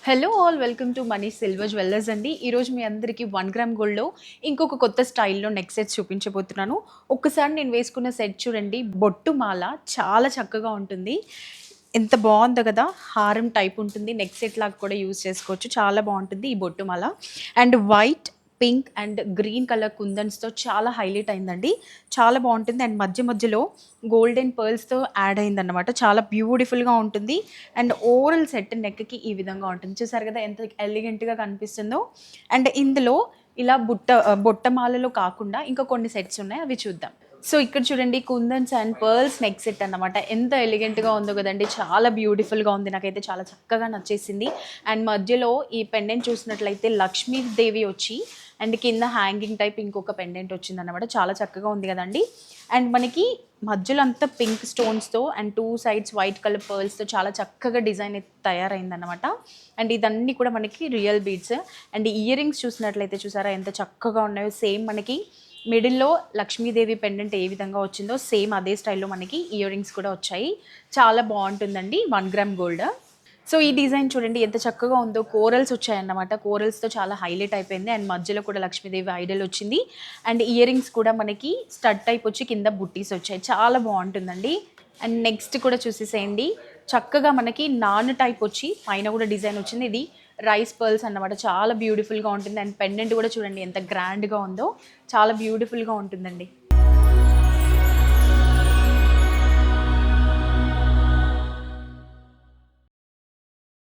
Hello all welcome to money silver jewellers అండి. ఈరోజు మీ అందరికీ 1 గ్రామ్ గోల్డ్‌లో ఇంకొక కొత్త స్టైల్‌లో నెక్ సెట్స్ చూపించబోతున్నాను. ఒక్కసారి నేను వేసుకున్న సెట్ చూడండి. బొట్టు మాల చాలా చక్కగా ఉంటుంది. ఎంత బావుందో కదా! హారం టైప్ ఉంటుంది. నెక్ సెట్ లాగా కూడా యూజ్ చేసుకోవచ్చు. చాలా బావుంటుంది ఈ బొట్టు మాల. And white, pink and green colour కుందన్స్‌తో చాలా హైలైట్ అయిందండి. చాలా బావుంటుంది. అండ్ మధ్య మధ్యలో గోల్డెన్ పర్ల్స్‌తో యాడ్ అయిందన్నమాట. చాలా బ్యూటిఫుల్‌గా ఉంటుంది. అండ్ ఓవరాల్ సెట్ నెక్‌కి ఈ విధంగా ఉంటుంది. చూసారు కదా ఎంత ఎలిగెంట్‌గా కనిపిస్తుందో. అండ్ ఇందులో ఇలా బొట్టమాలలో కాకుండా ఇంకా కొన్ని సెట్స్ ఉన్నాయి. అవి చూద్దాం. సో ఇక్కడ చూడండి కుందన్స్ అండ్ పర్ల్స్ నెక్ సెట్ అన్నమాట. ఎంత ఎలిగెంట్‌గా ఉందో కదండీ! చాలా బ్యూటిఫుల్‌గా ఉంది. నాకైతే చాలా చక్కగా నచ్చేసింది. అండ్ మధ్యలో ఈ పెండెంట్ చూసినట్లయితే లక్ష్మీదేవి వచ్చి అండ్ కింద హ్యాంగింగ్ టైప్ ఇంకొక పెండెంట్ వచ్చిందన్నమాట. చాలా చక్కగా ఉంది కదండీ! అండ్ మనకి మధ్యలో అంతా పింక్ స్టోన్స్‌తో అండ్ 2 సైడ్స్ వైట్ కలర్ పర్ల్స్‌తో చాలా చక్కగా డిజైన్ అయితే తయారైందన్నమాట. అండ్ ఇదన్నీ కూడా మనకి real beads. And earrings చూసినట్లయితే చూసారా ఎంత చక్కగా ఉన్నాయో. సేమ్ మనకి మిడిల్‌లో లక్ష్మీదేవి పెండెంట్ ఏ విధంగా వచ్చిందో సేమ్ అదే స్టైల్‌లో మనకి ఇయర్ రింగ్స్ కూడా వచ్చాయి. చాలా బావుంటుందండి 1 గ్రామ్ గోల్డ్. సో ఈ డిజైన్ చూడండి ఎంత చక్కగా ఉందో. కోరల్స్ వచ్చాయన్నమాట. కోరల్స్‌తో చాలా హైలైట్ అయిపోయింది. అండ్ మధ్యలో కూడా లక్ష్మీదేవి ఐడల్ వచ్చింది. అండ్ ఇయర్ రింగ్స్ కూడా మనకి స్టడ్ టైప్ వచ్చి కింద బుట్టీస్ వచ్చాయి. చాలా బావుంటుందండి. అండ్ నెక్స్ట్ కూడా చూసేసేయండి. చక్కగా మనకి నాన్ టైప్ వచ్చి పైన కూడా డిజైన్ వచ్చింది. ఇది రైస్ పర్ల్స్ అన్నమాట. చాలా బ్యూటిఫుల్‌గా ఉంటుంది. అండ్ పెండెంట్ కూడా చూడండి ఎంత గ్రాండ్‌గా ఉందో. చాలా బ్యూటిఫుల్‌గా ఉంటుందండి.